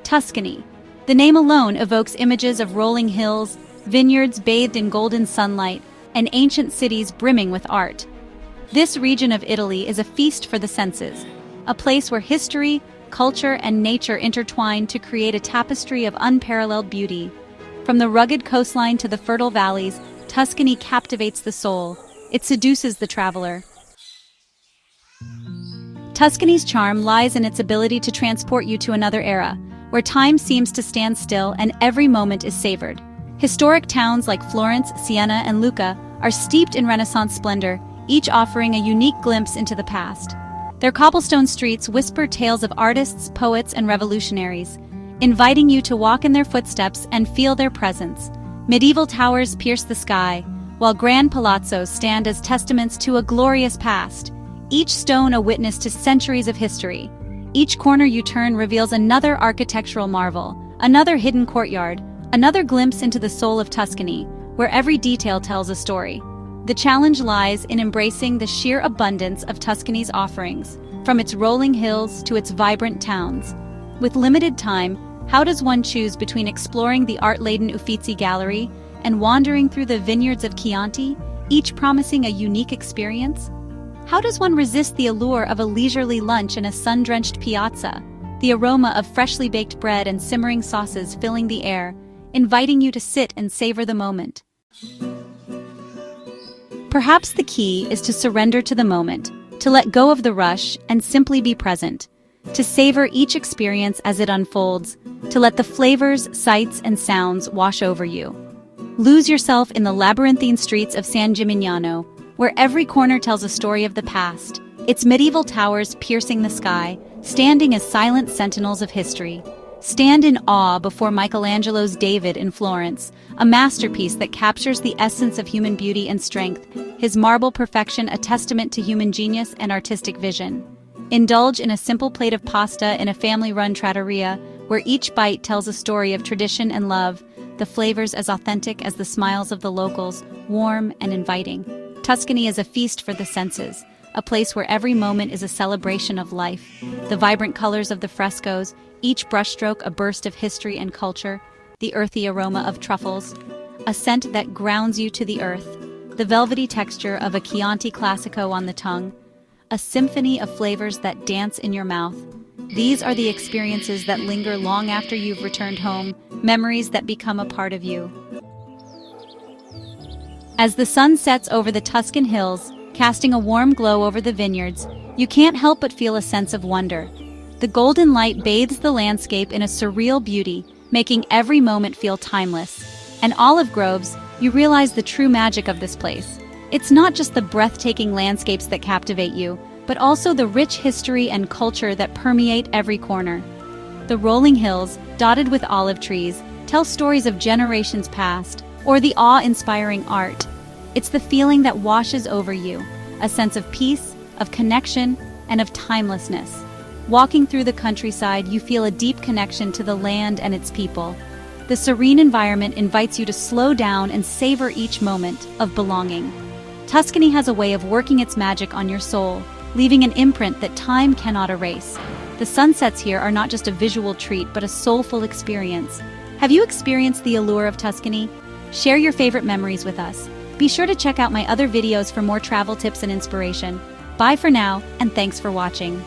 Tuscany. The name alone evokes images of rolling hills, vineyards bathed in golden sunlight, and ancient cities brimming with art. This region of Italy is a feast for the senses, a place where history, culture, and nature intertwine to create a tapestry of unparalleled beauty. From the rugged coastline to the fertile valleys, Tuscany captivates the soul. It seduces the traveler. Tuscany's charm lies in its ability to transport you to another era, where time seems to stand still and every moment is savored. Historic towns like Florence, Siena, and Lucca are steeped in Renaissance splendor, each offering a unique glimpse into the past. Their cobblestone streets whisper tales of artists, poets, and revolutionaries, inviting you to walk in their footsteps and feel their presence. Medieval towers pierce the sky, while grand palazzos stand as testaments to a glorious past, each stone a witness to centuries of history. Each corner you turn reveals another architectural marvel, another hidden courtyard, another glimpse into the soul of Tuscany, where every detail tells a story. The challenge lies in embracing the sheer abundance of Tuscany's offerings, from its rolling hills to its vibrant towns. With limited time, how does one choose between exploring the art-laden Uffizi Gallery and wandering through the vineyards of Chianti, each promising a unique experience? How does one resist the allure of a leisurely lunch in a sun-drenched piazza, the aroma of freshly baked bread and simmering sauces filling the air, inviting you to sit and savor the moment? Perhaps the key is to surrender to the moment, to let go of the rush and simply be present, to savor each experience as it unfolds, to let the flavors, sights, and sounds wash over you. Lose yourself in the labyrinthine streets of San Gimignano, where every corner tells a story of the past, its medieval towers piercing the sky, standing as silent sentinels of history. Stand in awe before Michelangelo's David in Florence, a masterpiece that captures the essence of human beauty and strength, his marble perfection a testament to human genius and artistic vision. Indulge in a simple plate of pasta in a family-run trattoria, where each bite tells a story of tradition and love, the flavors as authentic as the smiles of the locals, warm and inviting. Tuscany is a feast for the senses, a place where every moment is a celebration of life. The vibrant colors of the frescoes, each brushstroke a burst of history and culture, the earthy aroma of truffles, a scent that grounds you to the earth, the velvety texture of a Chianti Classico on the tongue, a symphony of flavors that dance in your mouth. These are the experiences that linger long after you've returned home, memories that become a part of you. As the sun sets over the Tuscan hills, casting a warm glow over the vineyards, you can't help but feel a sense of wonder. The golden light bathes the landscape in a surreal beauty, making every moment feel timeless. And olive groves, you realize the true magic of this place. It's not just the breathtaking landscapes that captivate you, but also the rich history and culture that permeate every corner. The rolling hills, dotted with olive trees, tell stories of generations past, or the awe-inspiring art. It's the feeling that washes over you, a sense of peace, of connection, and of timelessness. Walking through the countryside, you feel a deep connection to the land and its people. The serene environment invites you to slow down and savor each moment of belonging. Tuscany has a way of working its magic on your soul, leaving an imprint that time cannot erase. The sunsets here are not just a visual treat, but a soulful experience. Have you experienced the allure of Tuscany? Share your favorite memories with us. Be sure to check out my other videos for more travel tips and inspiration. Bye for now, and thanks for watching.